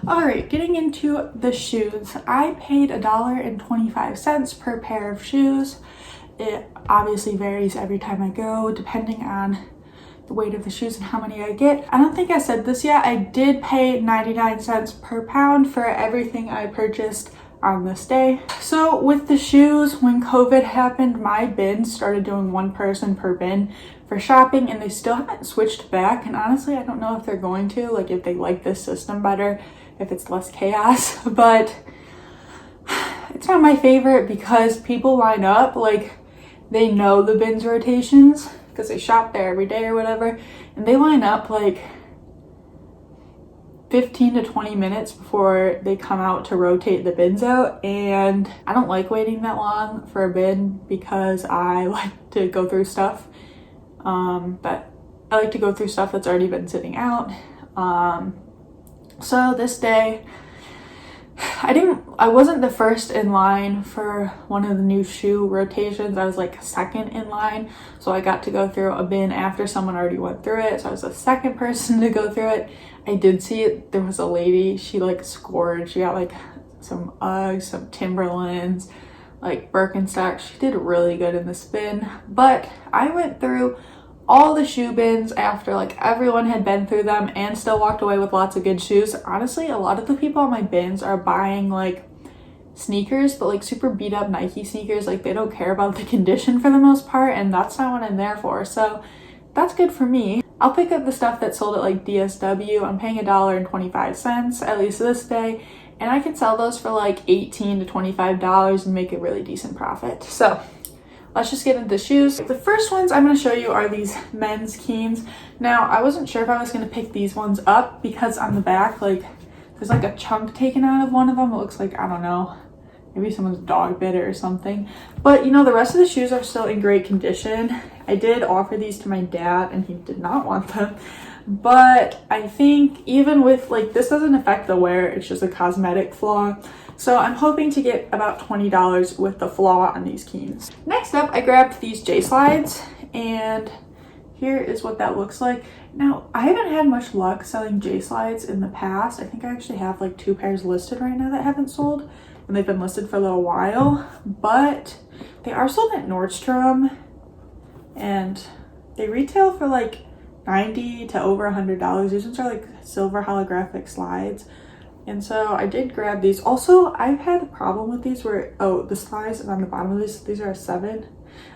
All right, getting into the shoes. I paid $1.25 per pair of shoes. It obviously varies every time I go, depending on the weight of the shoes and how many I get. I don't think I said this yet. I did pay 99 cents per pound for everything I purchased on this day. So with the shoes, when COVID happened, my bins started doing one person per bin for shopping, and they still haven't switched back. And honestly, I don't know if they're going to, like if they like this system better, if it's less chaos, but it's not my favorite because people line up, like they know the bins rotations because they shop there every day or whatever, and they line up like 15 to 20 minutes before they come out to rotate the bins out, and I don't like waiting that long for a bin because I like to go through stuff, but I like to go through stuff that's already been sitting out. So this day I wasn't the first in line for one of the new shoe rotations. I was like second in line, so I got to go through a bin after someone already went through it, so I was the second person to go through it. I did see it. There was a lady, she like scored. She got like some Uggs, some Timberlands, like Birkenstock. She did really good in this bin, but I went through all the shoe bins after like everyone had been through them and still walked away with lots of good shoes. Honestly, a lot of the people on my bins are buying like sneakers, but like super beat up Nike sneakers. Like they don't care about the condition for the most part, and that's not what I'm there for. So that's good for me. I'll pick up the stuff that's sold at like DSW. I'm paying $1.25 at least this day, and I can sell those for like $18 to $25 and make a really decent profit. So let's just get into the shoes. The first ones I'm going to show you are these men's Keens. Now, I wasn't sure if I was going to pick these ones up because on the back, like, there's like a chunk taken out of one of them. It looks like, I don't know, maybe someone's dog bit it or something. But, you know, the rest of the shoes are still in great condition. I did offer these to my dad and he did not want them. But I think even with, like, this doesn't affect the wear. It's just a cosmetic flaw. So I'm hoping to get about $20 with the flaw on these Keens. Next up, I grabbed these J-slides, and here is what that looks like. Now, I haven't had much luck selling J-slides in the past. I think I actually have like 2 pairs listed right now that haven't sold, and they've been listed for a little while, but they are sold at Nordstrom, and they retail for like $90 to over $100. These ones are like silver holographic slides. And so I did grab these. Also, I've had a problem with these where, oh, the size on the bottom of these are a 7.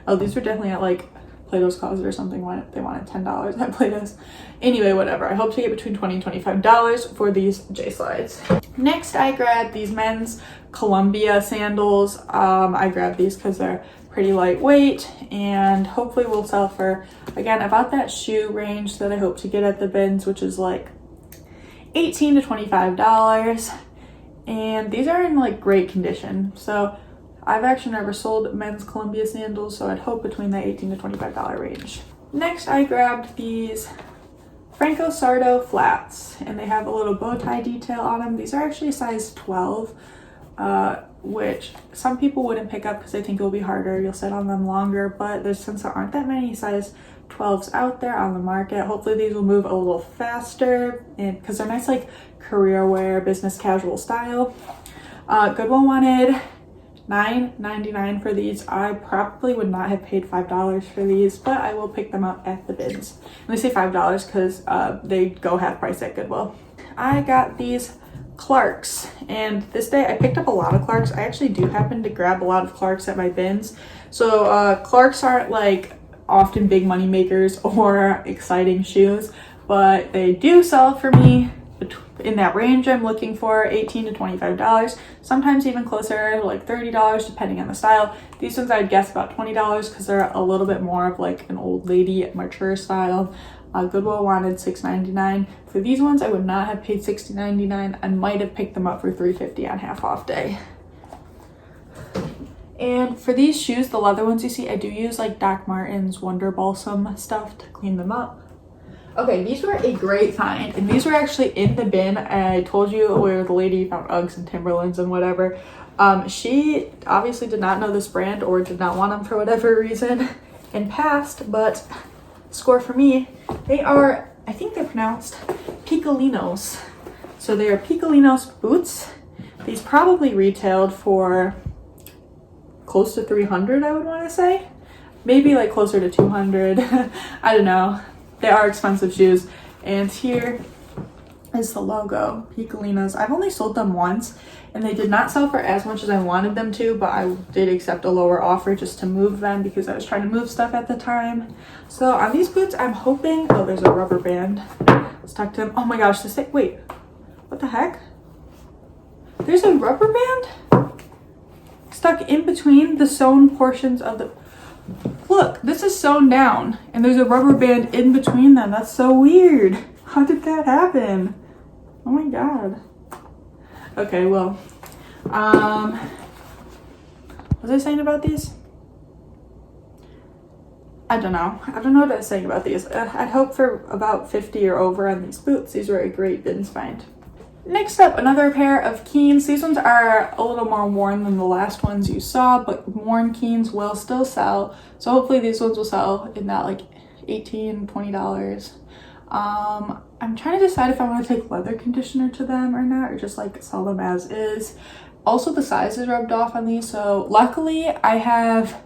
Oh, these were definitely at like Plato's Closet or something when they wanted $10 at Plato's. Anyway, whatever. I hope to get between $20 and $25 for these J-slides. Next, I grabbed these men's Columbia sandals. I grabbed these because they're pretty lightweight and hopefully will sell for, again, about that shoe range that I hope to get at the bins, which is like $18 to $25, and these are in like great condition. So I've actually never sold men's Columbia sandals, so I'd hope between that $18 to $25 range. Next, I grabbed these Franco Sardo flats, and they have a little bow tie detail on them. These are actually size 12, which some people wouldn't pick up because they think it will be harder. You'll sit on them longer, but since there aren't that many size 12s out there on the market, hopefully these will move a little faster, and because they're nice like career wear, business casual style. Goodwill wanted $9.99 for these. I probably would not have paid $5 for these, but I will pick them up at the bins. Let me say $5 because they go half price at Goodwill. I got these Clarks, and this day I picked up a lot of Clarks. I actually do happen to grab a lot of Clarks at my bins. So Clarks aren't like often big money makers or exciting shoes, but they do sell for me in that range I'm looking for, $18 to $25, sometimes even closer to like $30 depending on the style. These ones I'd guess about $20 because they're a little bit more of like an old lady mature style. Goodwill wanted $6.99. For these ones I would not have paid $60.99. I might have picked them up for $3.50 on half off day. And for these shoes, the leather ones you see, I do use like Doc Martens Wonder Balsam stuff to clean them up. Okay, these were a great find, and these were actually in the bin. I told you where the lady found Uggs and Timberlands and whatever. She obviously did not know this brand or did not want them for whatever reason and passed, but score for me. They are, I think they're pronounced Picolinos. So they are Picolinos boots. These probably retailed for close to 300, I would want to say. Maybe like closer to 200. I don't know. They are expensive shoes. And here is the logo, Picolinos. I've only sold them once and they did not sell for as much as I wanted them to, but I did accept a lower offer just to move them because I was trying to move stuff at the time. So on these boots, I'm hoping, oh, there's a rubber band stuck to them. Oh my gosh, this thing, wait, what the heck? There's a rubber band stuck in between the sewn portions of the, look, this is sewn down and there's a rubber band in between them. That's so weird. How did that happen? Oh my god. Okay, well, what was I saying about these? I don't know what I was saying about these. I'd hope for about 50 or over on these boots. These were a great bins find. Next up, another pair of Keens. These ones are a little more worn than the last ones you saw, but worn Keens will still sell. So hopefully these ones will sell in that like $18, $20. I'm trying to decide if I want to take leather conditioner to them or not, or just like sell them as is. Also, the size is rubbed off on these. So luckily I have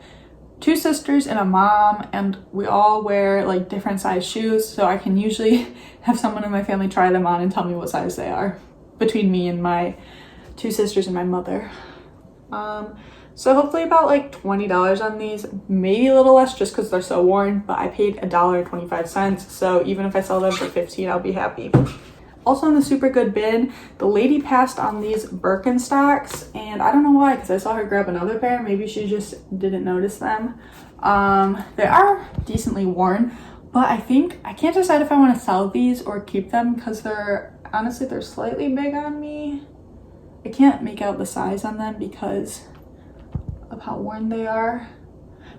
2 sisters and a mom, and we all wear like different size shoes. So I can usually have someone in my family try them on and tell me what size they are between me and my 2 sisters and my mother. So hopefully about like $20 on these, maybe a little less just because they're so worn, but I paid $1.25. So even if I sell them for $15, I'll be happy. Also in the super good bin, the lady passed on these Birkenstocks, and I don't know why, because I saw her grab another pair. Maybe she just didn't notice them. They are decently worn, but I can't decide if I want to sell these or keep them because they're slightly big on me. I can't make out the size on them because of how worn they are,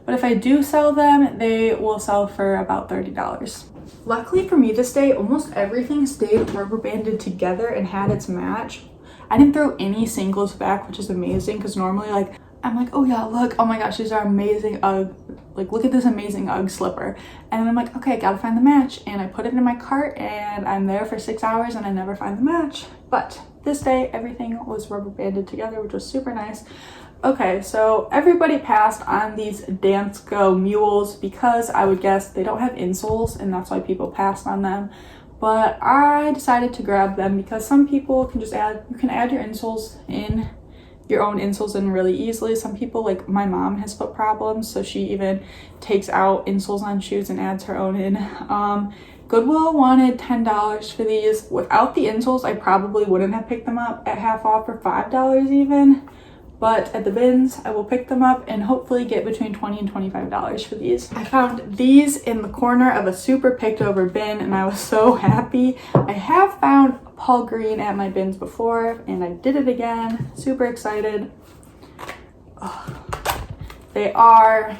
but if I do sell them, they will sell for about $30. Luckily for me this day, almost everything stayed rubber banded together and had its match. I didn't throw any singles back, which is amazing because normally like I'm like, oh yeah, look, oh my gosh, these are amazing UGG, like look at this amazing UGG slipper, and then I'm like, okay, gotta find the match, and I put it in my cart and I'm there for 6 hours and I never find the match. But this day everything was rubber banded together, which was super nice. Okay, so everybody passed on these Dance Go mules because I would guess they don't have insoles and that's why people passed on them. But I decided to grab them because some people can just you can add your insoles in, your own insoles in really easily. Some people, like my mom, has foot problems, so she even takes out insoles on shoes and adds her own in. Goodwill wanted $10 for these. Without the insoles, I probably wouldn't have picked them up at half off for $5 even. But at the bins, I will pick them up and hopefully get between $20 and $25 for these. I found these in the corner of a super picked over bin and I was so happy. I have found Paul Green at my bins before and I did it again. Super excited. Oh, they are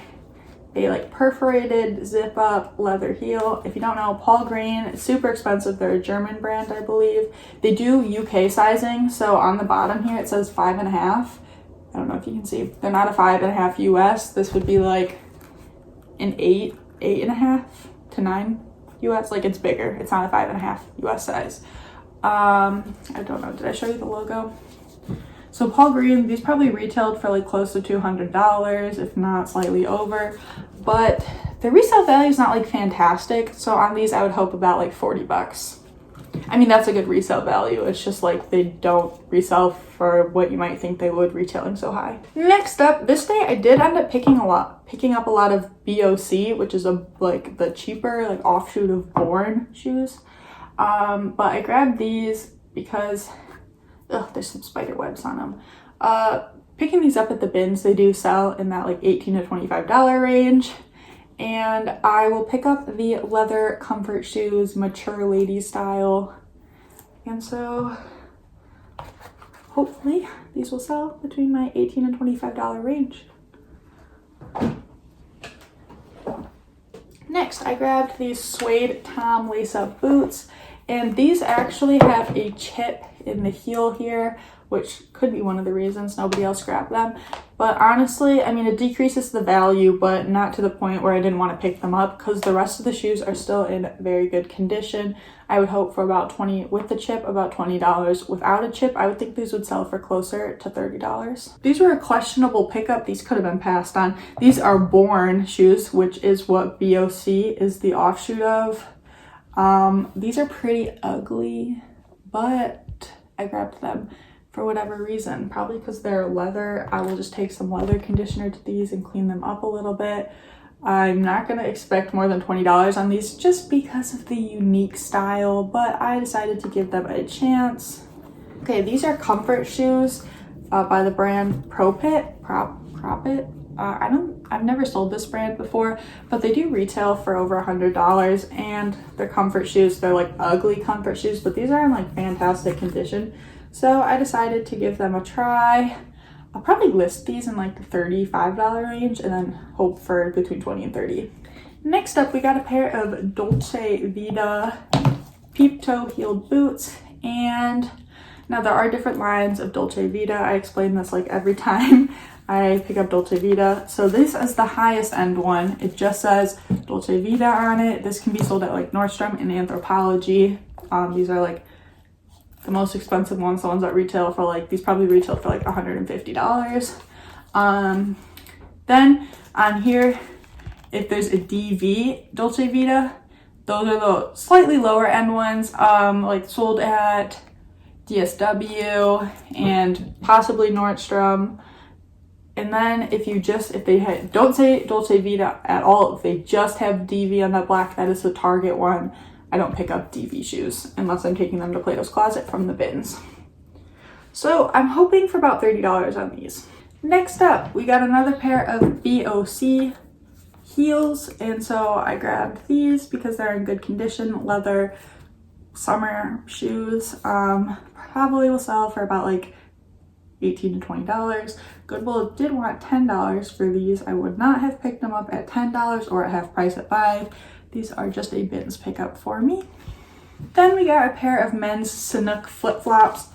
a like perforated zip up leather heel. If you don't know, Paul Green, it's super expensive. They're a German brand, I believe. They do UK sizing. So on the bottom here, it says 5.5. I don't know if you can see. They're not a 5.5 US. This would be like an 8.5 to 9 US. Like it's bigger. It's not a 5.5 US size. I don't know. Did I show you the logo? So Paul Green, these probably retailed for like close to $200, if not slightly over. But the resale value is not like fantastic. So on these, I would hope about like $40. I mean, that's a good resale value. It's just like they don't resell for what you might think they would retailing so high. Next up, this day I did end up picking up a lot of BOC, which is like the cheaper like offshoot of Born shoes. But I grabbed these because there's some spider webs on them. Picking these up at the bins, they do sell in that like $18 to $25 range. And I will pick up the leather comfort shoes, mature lady style. And so hopefully these will sell between my $18 and $25 range. Next, I grabbed these suede Tom lace-up boots, and these actually have a chip in the heel here, which could be one of the reasons nobody else grabbed them. But honestly, I mean, it decreases the value, but not to the point where I didn't want to pick them up, because the rest of the shoes are still in very good condition. I would hope for about 20 with the chip, about $20. Without a chip, I would think these would sell for closer to $30. These were a questionable pickup. These could have been passed on. These are Born shoes, which is what BOC is the offshoot of. These are pretty ugly, but I grabbed them for whatever reason, probably because they're leather. I will just take some leather conditioner to these and clean them up a little bit. I'm not going to expect more than $20 on these just because of the unique style, but I decided to give them a chance. Okay, these are comfort shoes by the brand Propit. I've never sold this brand before, but they do retail for over $100, and they're comfort shoes. They're like ugly comfort shoes, but these are in like fantastic condition. So I decided to give them a try. I'll probably list these in like the $35 range and then hope for between 20 and 30. Next up, we got a pair of Dolce Vita peep toe heeled boots. And now there are different lines of Dolce Vita. I explain this like every time I pick up Dolce Vita. So this is the highest end one. It just says Dolce Vita on it. This can be sold at like Nordstrom and Anthropologie. These are like the most expensive ones, the ones that retail for like, these probably retail for like $150. Then on here, if there's a DV Dolce Vita, those are the slightly lower end ones, like sold at DSW and possibly Nordstrom. And then if they don't say Dolce Vita at all, if they just have DV on that black, that is the Target one. I don't pick up DV shoes unless I'm taking them to Plato's Closet from the bins. So I'm hoping for about $30 on these. Next up, we got another pair of BOC heels. And so I grabbed these because they're in good condition, leather summer shoes. Probably will sell for about like $18 to $20. Goodwill did want $10 for these. I would not have picked them up at $10 or at half price at $5. These are just a bins pickup for me. Then we got a pair of men's Sanuk flip-flops.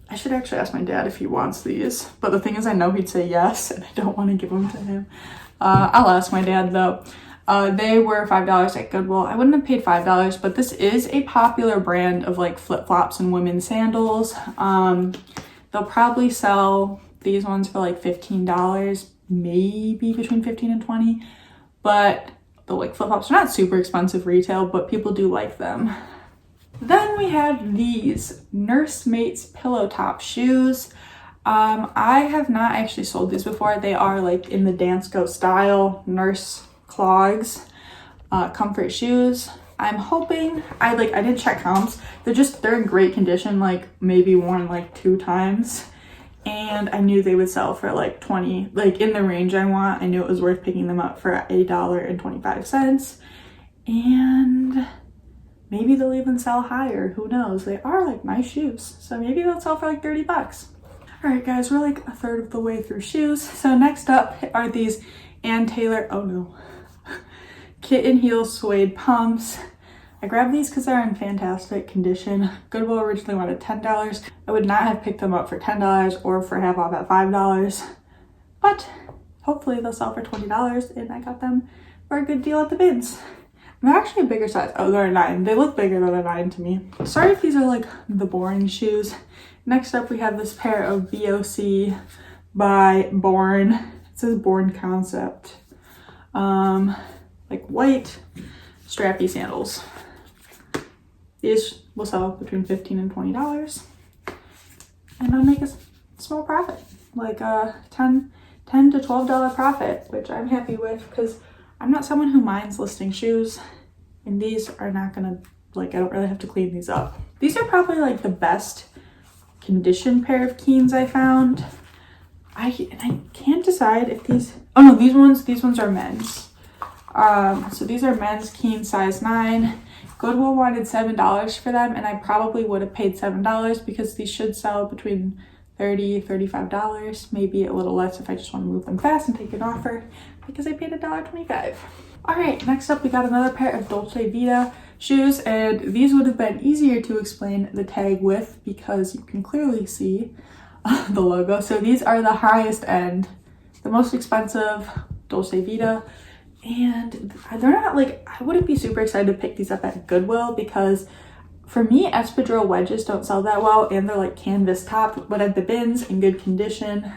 I should actually ask my dad if he wants these, but the thing is I know he'd say yes and I don't want to give them to him. I'll ask my dad though. They were $5 at Goodwill. I wouldn't have paid $5, but this is a popular brand of like flip-flops and women's sandals. They'll probably sell these ones for like $15, maybe between 15 and 20, but the like flip-flops are not super expensive retail, but people do like them. Then we have these Nursemaid's pillow top shoes. I have not actually sold these before. They are like in the Dansko style, nurse clogs, comfort shoes. I'm hoping, I didn't check comps. They're in great condition, like maybe worn like 2 times. And I knew they would sell for like 20, like in the range I want. I knew it was worth picking them up for $1.25. And maybe they'll even sell higher. Who knows? They are like nice shoes. So maybe they'll sell for like $30. All right, guys, we're like a third of the way through shoes. So next up are these Ann Taylor, oh no, kitten heel suede pumps. I grabbed these because they're in fantastic condition. Goodwill originally wanted $10. I would not have picked them up for $10 or for half off at $5, but hopefully they'll sell for $20 and I got them for a good deal at the bins. They're actually a bigger size. Oh, they're a 9. They look bigger than a 9 to me. Sorry if these are like the boring shoes. Next up, we have this pair of BOC by Born. It says Born Concept. Like white strappy sandals. These will sell between $15 and $20. And I'll make a small profit, like a $10 to $12 profit, which I'm happy with because I'm not someone who minds listing shoes, and these are not gonna, like, I don't really have to clean these up. These are probably like the best condition pair of Keens I found. I can't decide if these, oh no, these ones are men's. So these are men's Keen size 9. Goodwill wanted $7 for them, and I probably would have paid $7 because these should sell between $30, $35, maybe a little less if I just want to move them fast and take an offer, because I paid $1.25. All right, next up we got another pair of Dolce Vita shoes, and these would have been easier to explain the tag with because you can clearly see the logo. So these are the highest end, the most expensive Dolce Vita, and they're not like, I wouldn't be super excited to pick these up at Goodwill because for me, espadrille wedges don't sell that well, and they're like canvas top, but at the bins in good condition,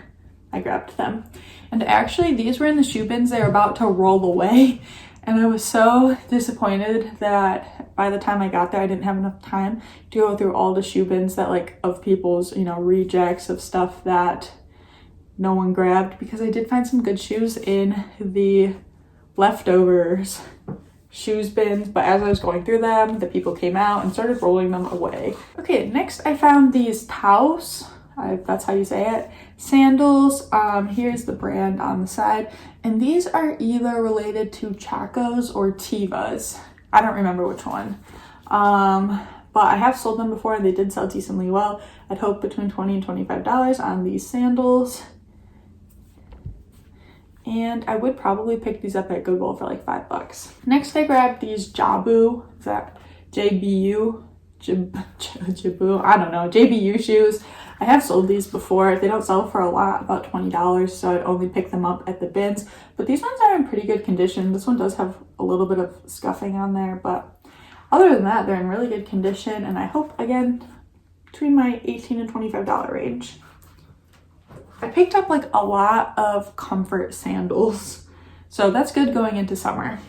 I grabbed them. And actually, these were in the shoe bins. They were about to roll away, and I was so disappointed that by the time I got there, I didn't have enough time to go through all the shoe bins that like of people's, you know, rejects of stuff that no one grabbed, because I did find some good shoes in the leftovers shoes bins, but as I was going through them, the people came out and started rolling them away. Okay, next I found these Taos, that's how you say it, sandals. Here's the brand on the side, and these are either related to Chacos or Tevas. I don't remember which one. But I have sold them before and they did sell decently well. I'd hope between $20 and $25 on these sandals. And I would probably pick these up at Goodwill for like $5. Next, I grabbed these Jabu, is that JBU? Jabu, I don't know, JBU shoes. I have sold these before. They don't sell for a lot, about $20, so I'd only pick them up at the bins. But these ones are in pretty good condition. This one does have a little bit of scuffing on there, but other than that, they're in really good condition. And I hope, again, between my $18 and $25 range. I picked up like a lot of comfort sandals, so that's good going into summer.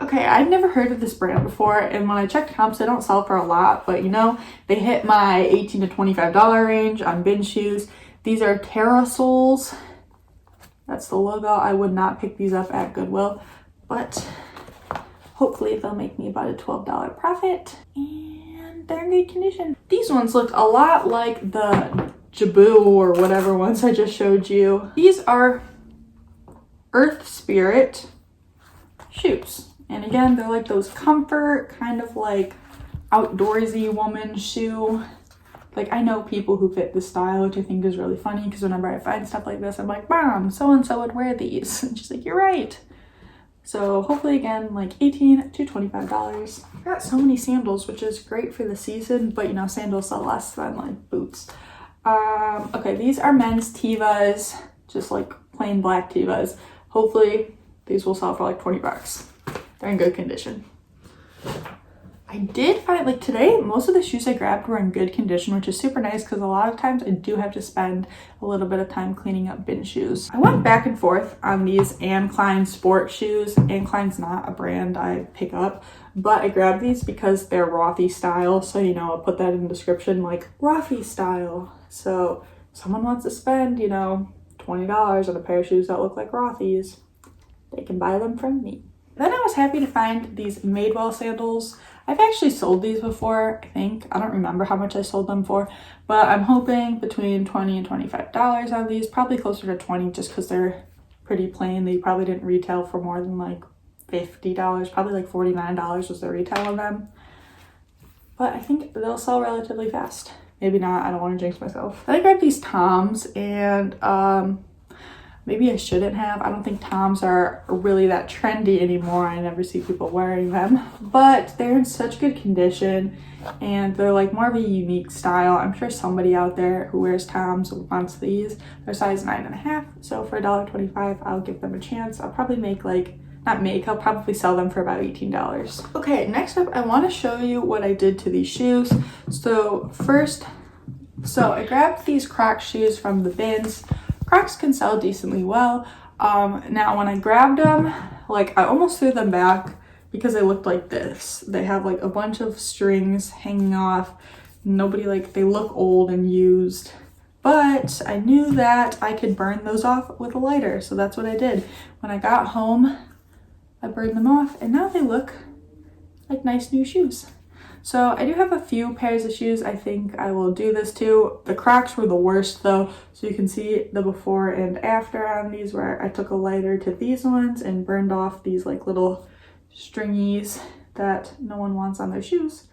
Okay, I'd never heard of this brand before, and when I checked comps, they don't sell for a lot, but you know, they hit my $18 to $25 range on bin shoes. These are Terrasols. That's the logo. I would not pick these up at Goodwill, but hopefully they'll make me about a $12 profit, and they're in good condition. These ones look a lot like the Jabu or whatever ones I just showed you. These are Earth Spirit shoes. And again, they're like those comfort, kind of like outdoorsy woman shoe. Like, I know people who fit this style, which I think is really funny because whenever I find stuff like this, I'm like, Mom, so-and-so would wear these. And she's like, you're right. So hopefully, again, like $18 to $25. I got so many sandals, which is great for the season, but you know, sandals sell less than like boots. Okay, these are men's Tevas, just like plain black Tevas. Hopefully these will sell for like $20. They're in good condition. I did find, like today, most of the shoes I grabbed were in good condition, which is super nice because a lot of times I do have to spend a little bit of time cleaning up bin shoes. I went back and forth on these Anne Klein sport shoes. Anne Klein's not a brand I pick up, but I grabbed these because they're Rothy style. So, you know, I'll put that in the description, like Rothy style. So if someone wants to spend, you know, $20 on a pair of shoes that look like Rothy's, they can buy them from me. Then I was happy to find these Madewell sandals. I've actually sold these before, I think. I don't remember how much I sold them for, but I'm hoping between $20 and $25 on these, probably closer to $20 just because they're pretty plain. They probably didn't retail for more than like $50, probably like $49 was the retail on them. But I think they'll sell relatively fast. Maybe not, I don't want to jinx myself. I grabbed these Toms and maybe I shouldn't have. I don't think Toms are really that trendy anymore. I never see people wearing them, but they're in such good condition and they're like more of a unique style. I'm sure somebody out there who wears Toms wants these. They're size 9.5, so for $1.25, I'll give them a chance. I'll probably make like, I'll probably sell them for about $18. Okay, next up, I want to show you what I did to these shoes. So first, I grabbed these Crocs shoes from the bins. Crocs can sell decently well. Now when I grabbed them, like I almost threw them back because they looked like this. They have like a bunch of strings hanging off. They look old and used, but I knew that I could burn those off with a lighter. So that's what I did. When I got home, I burned them off and now they look like nice new shoes. So I do have a few pairs of shoes I think I will do this to. The Crocs were the worst though. So you can see the before and after on these where I took a lighter to these ones and burned off these like little stringies that no one wants on their shoes.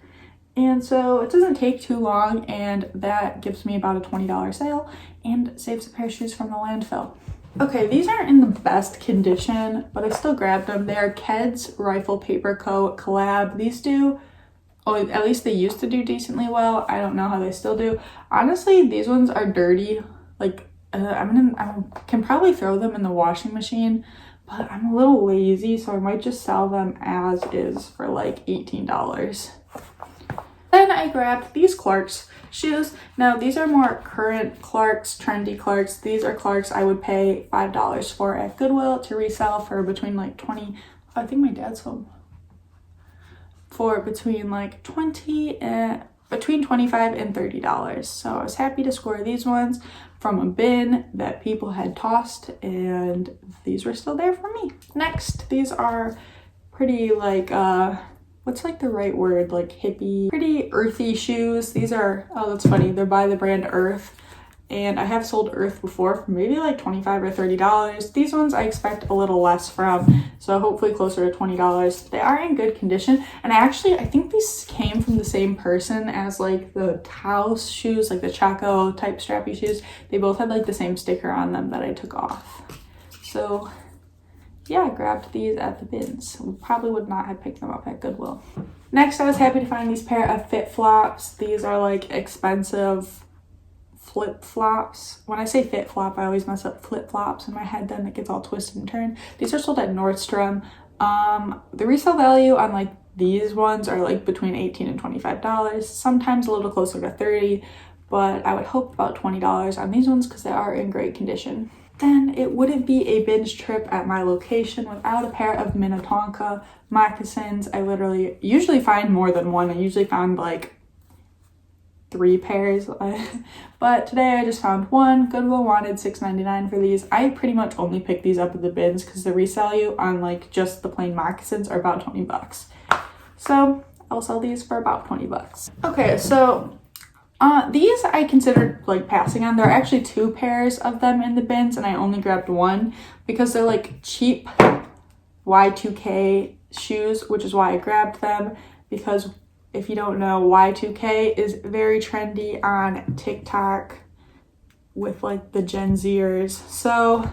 And so it doesn't take too long and that gives me about a $20 sale and saves a pair of shoes from the landfill. Okay, these aren't in the best condition, but I still grabbed them. They are Ked's Rifle Paper Coat Collab. These do, oh, at least they used to do decently well. I don't know how they still do. Honestly, these ones are dirty. Like, I can probably throw them in the washing machine, but I'm a little lazy, so I might just sell them as is for like $18. Then I grabbed these Clarks shoes. Now these are more current Clarks, trendy Clarks. These are Clarks I would pay $5 for at Goodwill to resell for between like 20, I think my dad's home, for between like 20 and between $25 and $30. So I was happy to score these ones from a bin that people had tossed, and these were still there for me. Next, these are pretty like what's like the right word, like hippie, pretty earthy shoes. These are, oh, that's funny, they're by the brand Earth, and I have sold Earth before for maybe like $25 or $30. These ones I expect a little less from, so hopefully closer to $20. They are in good condition, and I think these came from the same person as like the Taos shoes, like the Chaco type strappy shoes. They both had like the same sticker on them that I took off. So yeah, I grabbed these at the bins. Probably would not have picked them up at Goodwill. Next, I was happy to find these pair of FitFlops. These are like expensive flip-flops. When I say FitFlop, I always mess up flip-flops in my head, then it gets all twisted and turned. These are sold at Nordstrom. The resale value on like these ones are like between $18 and $25, sometimes a little closer to $30, but I would hope about $20 on these ones because they are in great condition. Then it wouldn't be a binge trip at my location without a pair of Minnetonka moccasins. I usually find more than one. I usually found like 3 pairs, but today I just found one. Goodwill wanted $6.99 for these. I pretty much only pick these up at the bins because the resale you on like just the plain moccasins are about $20. So I'll sell these for about $20. Okay, so these I considered like passing on. There are actually 2 pairs of them in the bins, and I only grabbed one because they're like cheap Y2K shoes, which is why I grabbed them. Because if you don't know, Y2K is very trendy on TikTok with like the Gen Zers. So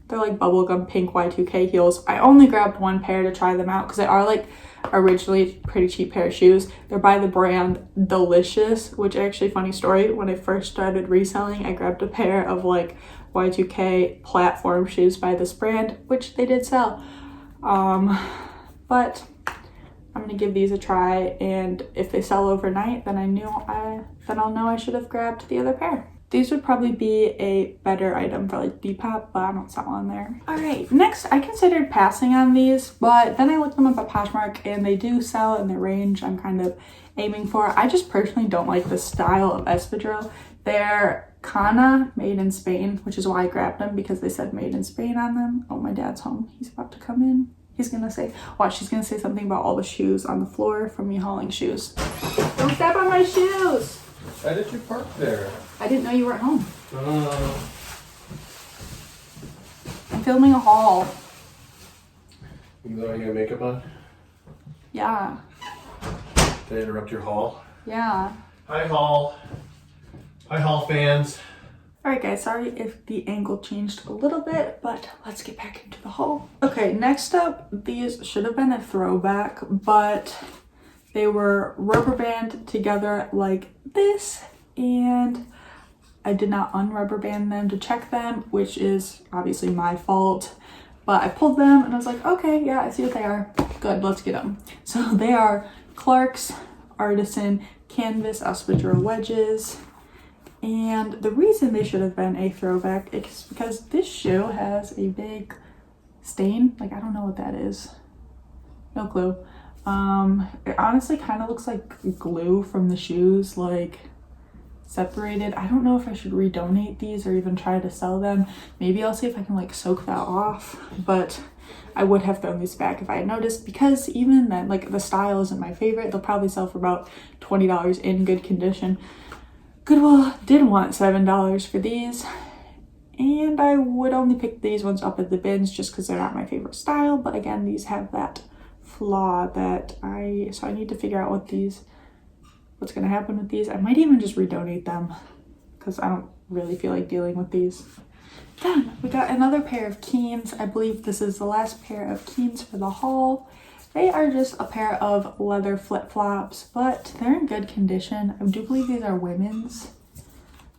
they're like bubblegum pink Y2K heels. I only grabbed one pair to try them out because they are like originally pretty cheap pair of shoes. They're by the brand Delicious, which actually, funny story, when I first started reselling, I grabbed a pair of like Y2K platform shoes by this brand, which they did sell. But I'm gonna give these a try, and if they sell overnight, then I'll know I should have grabbed the other pair. These would probably be a better item for like Depop, but I don't sell on there. All right, next I considered passing on these, but then I looked them up at Poshmark and they do sell in the range I'm kind of aiming for. I just personally don't like the style of espadrille. They're Kana, made in Spain, which is why I grabbed them, because they said made in Spain on them. Oh, my dad's home. He's about to come in. He's gonna say, watch, he's gonna say something about all the shoes on the floor from me hauling shoes. Don't step on my shoes! Why did you park there? I didn't know you were at home. I'm filming a haul. Even though you got makeup on? Yeah. Did I interrupt your haul? Yeah. Hi, haul. Hi, haul fans. Alright guys, sorry if the angle changed a little bit, but let's get back into the haul. Okay, next up, these should have been a throwback, but they were rubber band together like this, and I did not unrubber band them to check them, which is obviously my fault, but I pulled them and I was like, okay, yeah, I see what they are. Good, let's get them. So they are Clark's Artisan Canvas Espadrille wedges. And the reason they should have been a throwback is because this shoe has a big stain. Like, I don't know what that is. No clue. It honestly kind of looks like glue from the shoes, like separated. I don't know if I should redonate these or even try to sell them. Maybe I'll see if I can like soak that off, but I would have thrown these back if I had noticed, because even then, like, the style isn't my favorite. They'll probably sell for about $20 in good condition. Goodwill did want $7 for these, and I would only pick these ones up at the bins just because they're not my favorite style. But again, these have that flaw that so I need to figure out what's gonna happen with these. I might even just redonate them because I don't really feel like dealing with these. Then we got another pair of Keens. I believe this is the last pair of Keens for the haul. They are just a pair of leather flip-flops, but they're in good condition. I do believe these are women's.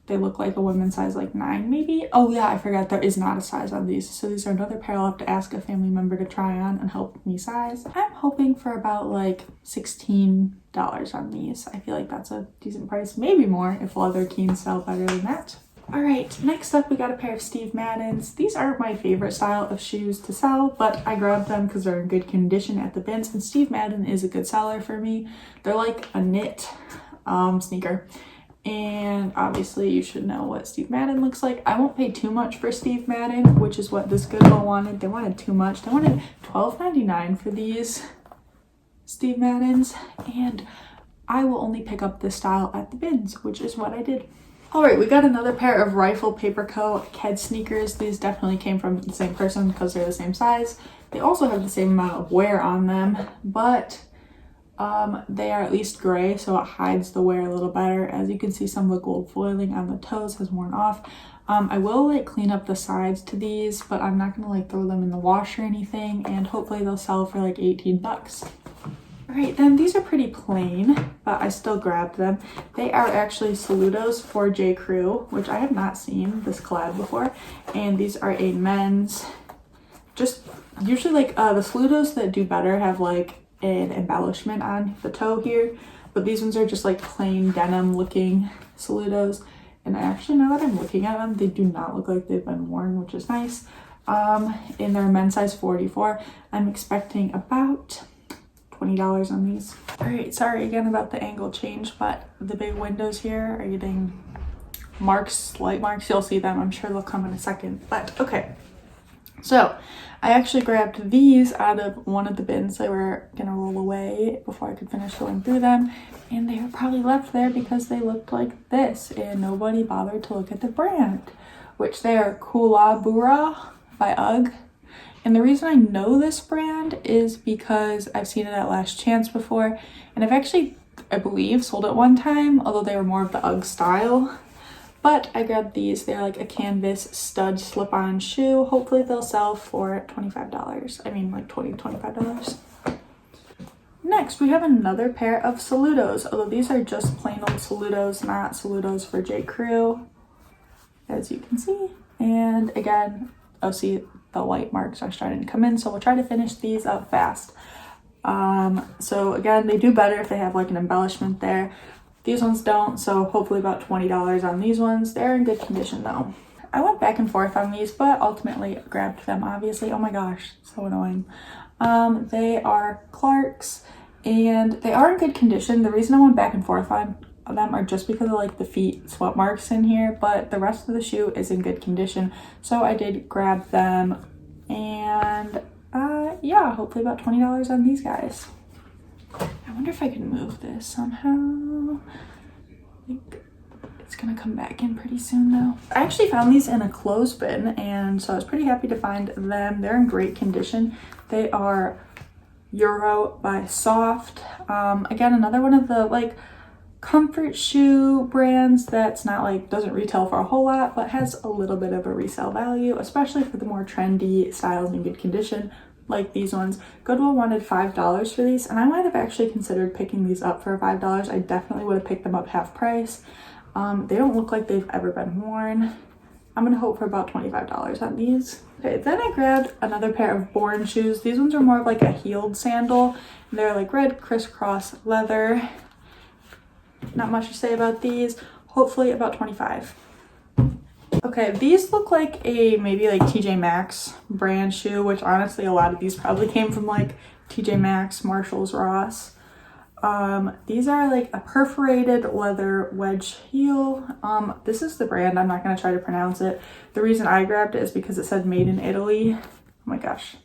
They look like a women's size like 9 maybe. Oh yeah, I forgot there is not a size on these. So these are another pair I'll have to ask a family member to try on and help me size. I'm hoping for about like $16 on these. I feel like that's a decent price, maybe more if leather Keens sell better than that. All right, next up we got a pair of Steve Maddens. These aren't my favorite style of shoes to sell, but I grabbed them because they're in good condition at the bins, and Steve Madden is a good seller for me. They're like a knit sneaker, and obviously you should know what Steve Madden looks like. I won't pay too much for Steve Madden, which is what this Goodwill wanted. They wanted too much. They wanted $12.99 for these Steve Maddens, and I will only pick up this style at the bins, which is what I did. All right, we got another pair of Rifle Paper Co. Ked sneakers. These definitely came from the same person because they're the same size. They also have the same amount of wear on them, but they are at least gray, so it hides the wear a little better. As you can see, some of the gold foiling on the toes has worn off. I will like clean up the sides to these, but I'm not gonna like throw them in the wash or anything, and hopefully they'll sell for like 18 bucks. All right, then these are pretty plain, but I still grabbed them. They are actually Saludos for J. Crew, which I have not seen this collab before. And these are a men's, just usually like the Saludos that do better have like an embellishment on the toe here, but these ones are just like plain denim looking Saludos. And actually, now that I'm looking at them, they do not look like they've been worn, which is nice. In their men's size 44, I'm expecting about $20 on these. All right, sorry again about the angle change, but the big windows here are getting marks, light marks. You'll see them. I'm sure they'll come in a second, but okay. So I actually grabbed these out of one of the bins. They were gonna roll away before I could finish going through them, and they were probably left there because they looked like this and nobody bothered to look at the brand, which they are Koolabura by UGG. And the reason I know this brand is because I've seen it at Last Chance before, and I've actually, I believe, sold it one time, although they were more of the UGG style. But I grabbed these. They're like a canvas stud slip-on shoe. Hopefully they'll sell for $25. I mean like $25. Next, we have another pair of Saludos, although these are just plain old Saludos, not Saludos for J. Crew, as you can see. And again, oh, see, the white marks are starting to come in, so we'll try to finish these up fast. So again, they do better if they have like an embellishment there. These ones don't, so hopefully about $20 on these ones. They're in good condition though. I went back and forth on these, but ultimately grabbed them, obviously. Oh my gosh, so annoying. They are Clark's, and they are in good condition. The reason I went back and forth on them are just because of like the feet sweat marks in here, but the rest of the shoe is in good condition, so I did grab them. And yeah, hopefully about $20 on these guys. I wonder if I can move this somehow. I think it's gonna come back in pretty soon though. I actually found these in a clothes bin, and so I was pretty happy to find them. They're in great condition. They are Euro by Soft. Again, another one of the like comfort shoe brands that's not like, doesn't retail for a whole lot, but has a little bit of a resale value, especially for the more trendy styles in good condition like these ones. Goodwill wanted $5 for these, and I might have actually considered picking these up for $5. I definitely would have picked them up half price. They don't look like they've ever been worn. I'm gonna hope for about $25 on these. Okay, then I grabbed another pair of Born shoes. These ones are more of like a heeled sandal. They're like red crisscross leather. Not much to say about these. Hopefully about $25. Okay, these look like a maybe like TJ Maxx brand shoe, which honestly a lot of these probably came from like TJ Maxx, Marshalls, Ross. These are like a perforated leather wedge heel. This is the brand. I'm not going to try to pronounce it. The reason I grabbed it is because it said made in Italy. Oh my gosh.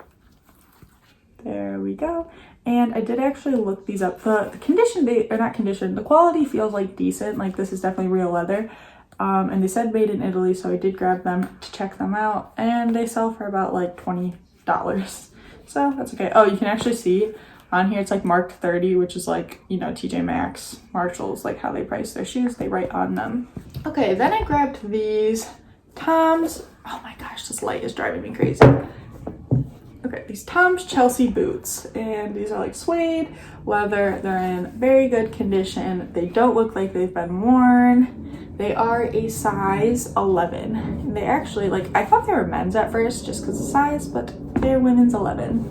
There we go. And I did actually look these up. The condition, the quality feels like decent. Like this is definitely real leather. And they said made in Italy, so I did grab them to check them out, and they sell for about like $20. So that's okay. Oh, you can actually see on here it's like marked 30, which is like, you know, TJ Maxx, Marshalls, like how they price their shoes, they write on them. Okay, then I grabbed these Toms Oh my gosh, this light is driving me crazy. Okay, these Tom's Chelsea boots, and these are like suede leather. They're in very good condition. They don't look like they've been worn. They are a size 11. And they actually, like, I thought they were men's at first just because of size, but they're women's 11.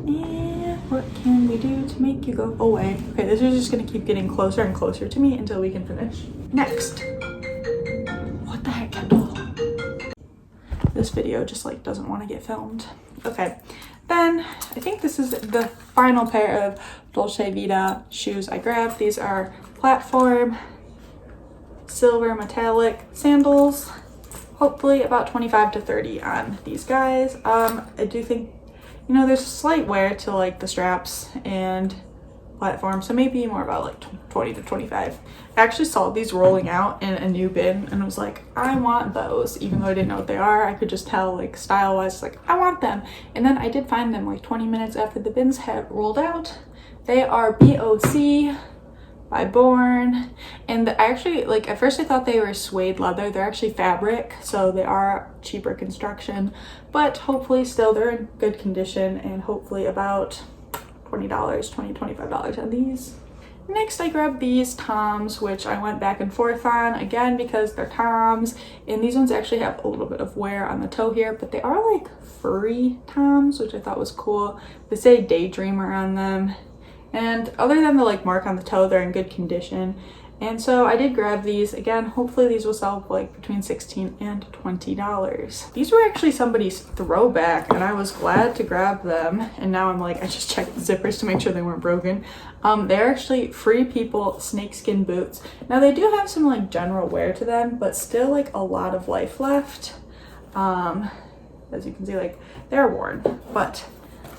And what can we do to make you go away? Okay, this is just gonna keep getting closer and closer to me until we can finish. Next. What the heck, Kendall? This video just like doesn't want to get filmed. Okay, then I think this is the final pair of Dolce Vita shoes I grabbed. These are platform silver metallic sandals. Hopefully about 25 to 30 on these guys. I do think, you know, there's a slight wear to like the straps and platform, so maybe more about like 20 to 25. I actually saw these rolling out in a new bin and was like, I want those. Even though I didn't know what they are, I could just tell like style wise, like I want them. And then I did find them like 20 minutes after the bins had rolled out. They are BOC by Born, and I actually, like, at first I thought they were suede leather. They're actually fabric, so they are cheaper construction, but hopefully still they're in good condition, and hopefully about $20, $25 on these. Next, I grabbed these Toms, which I went back and forth on, again, because they're Toms, and these ones actually have a little bit of wear on the toe here, but they are like furry Toms, which I thought was cool. They say Daydreamer on them, and other than the like mark on the toe, they're in good condition. And so I did grab these. Again, hopefully these will sell for like between $16 and $20. These were actually somebody's throwback, and I was glad to grab them. And now I'm like, I just checked the zippers to make sure they weren't broken. They're actually Free People snakeskin boots. Now they do have some like general wear to them, but still like a lot of life left. As you can see, like they're worn, but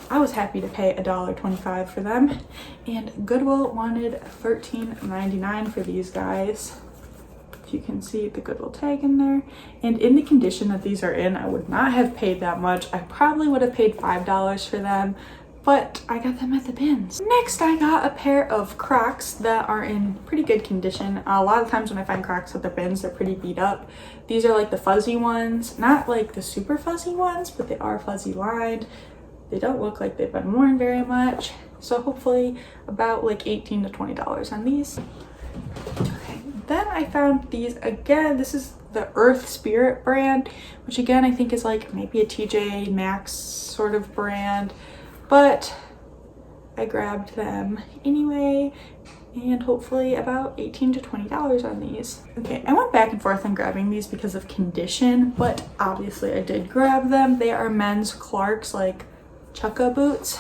I was happy to pay $1.25 for them, and Goodwill wanted $13.99 for these guys. If you can see the Goodwill tag in there, and in the condition that these are in, I would not have paid that much. I probably would have paid $5 for them, but I got them at the bins. Next, I got a pair of Crocs that are in pretty good condition. A lot of times when I find Crocs at the bins, they're pretty beat up. These are like the fuzzy ones, not like the super fuzzy ones, but they are fuzzy lined. They don't look like they've been worn very much, so hopefully about like $18 to $20 on these. Okay, then I found these again. This is the Earth Spirit brand, which again I think is like maybe a TJ Maxx sort of brand, but I grabbed them anyway, and hopefully about $18 to $20 on these. Okay, I went back and forth on grabbing these because of condition, but obviously I did grab them. They are men's Clarks, like Chukka boots.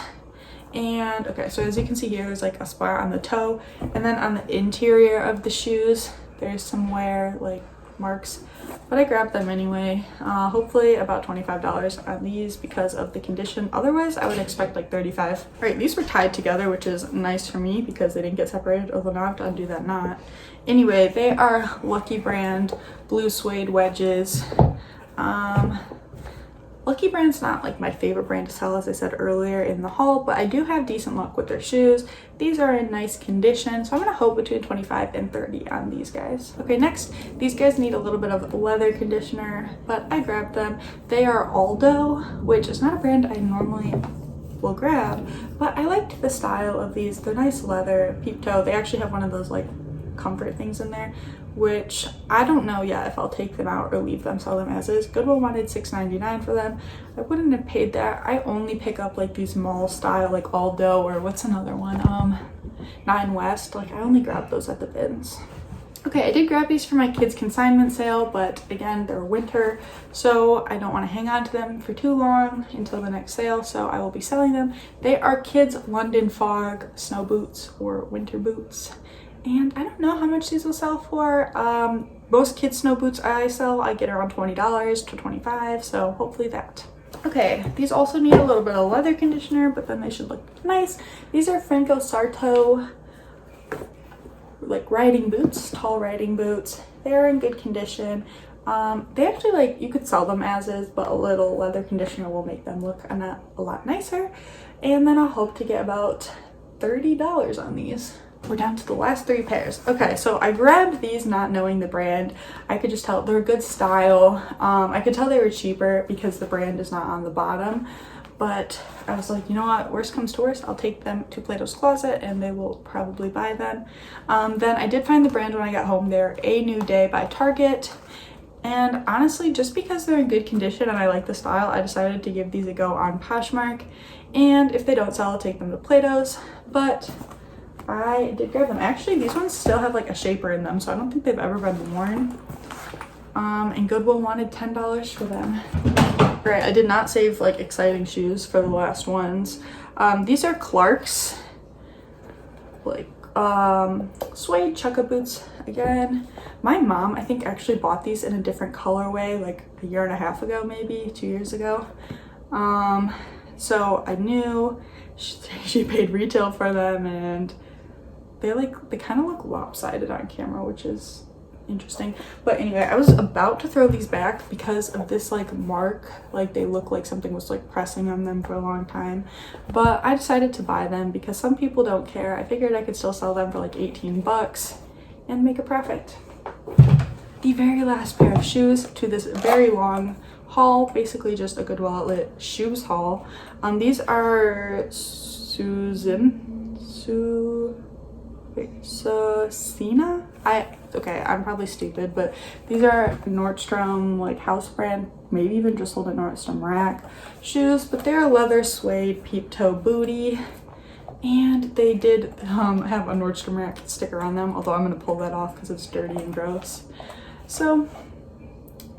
And okay, so as you can see here, there's like a spot on the toe, and then on the interior of the shoes there's some wear, like marks, but I grabbed them anyway. Hopefully about $25 on these because of the condition. Otherwise I would expect like $35. All right, these were tied together, which is nice for me because they didn't get separated, although now I have to undo that knot. Anyway, they are Lucky brand blue suede wedges. Lucky brand's not like my favorite brand to sell, as I said earlier in the haul, but I do have decent luck with their shoes. These are in nice condition, so I'm gonna hope between 25 and 30 on these guys. Okay, next, these guys need a little bit of leather conditioner, but I grabbed them. They are Aldo, which is not a brand I normally will grab, but I liked the style of these. They're nice leather, peep toe. They actually have one of those like comfort things in there, which I don't know yet if I'll take them out or leave them, sell them as is. Goodwill wanted $6.99 for them. I wouldn't have paid that. I only pick up like these mall style, like Aldo, or what's another one, Nine West. Like I only grab those at the bins. Okay, I did grab these for my kids' consignment sale, but again, they're winter, so I don't want to hang on to them for too long until the next sale, so I will be selling them. They are kids' London Fog snow boots or winter boots. And I don't know how much these will sell for. Most kids' snow boots I sell, I get around $20 to $25, so hopefully that. Okay, these also need a little bit of leather conditioner, but then they should look nice. These are Franco Sarto, like riding boots, tall riding boots. They're in good condition. They actually, like, you could sell them as is, but a little leather conditioner will make them look a lot nicer. And then I'll hope to get about $30 on these. we're down to the last 3 pairs. Okay, so I grabbed these not knowing the brand. I could just tell they're a good style. I could tell they were cheaper because the brand is not on the bottom, but I was like, you know what, worst comes to worst, I'll take them to Plato's Closet and they will probably buy them. Then I did find the brand when I got home. They're A New Day by Target. And honestly, just because they're in good condition and I like the style, I decided to give these a go on Poshmark. And if they don't sell, I'll take them to Plato's. But I did grab them. Actually, these ones still have like a shaper in them, so I don't think they've ever been worn. And Goodwill wanted $10 for them. Right, I did not save like exciting shoes for the last ones. These are Clark's, like suede chukka boots again. My mom, I think, actually bought these in a different colorway like a year and a half ago, maybe 2 years ago. So I knew she paid retail for them, and they kind of look lopsided on camera, which is interesting. But anyway, I was about to throw these back because of this like mark, like they look like something was like pressing on them for a long time, but I decided to buy them because some people don't care. I figured I could still sell them for like 18 bucks and make a profit. The very last pair of shoes to this very long haul, basically just a Goodwill Outlet shoes haul. These are Susina? Okay, I'm probably stupid, but these are Nordstrom, like house brand, maybe even just sold at Nordstrom Rack shoes, but they're a leather suede peep toe booty, and they did have a Nordstrom Rack sticker on them, although I'm gonna pull that off because it's dirty and gross. So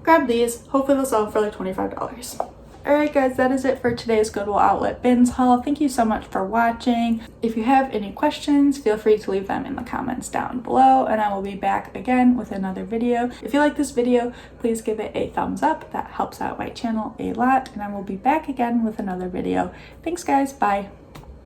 grab these. Hopefully they'll sell for like $25. Alright guys, that is it for today's Goodwill Outlet Bins haul. Thank you so much for watching. If you have any questions, feel free to leave them in the comments down below, and I will be back again with another video. If you like this video, please give it a thumbs up. That helps out my channel a lot, and I will be back again with another video. Thanks guys, bye.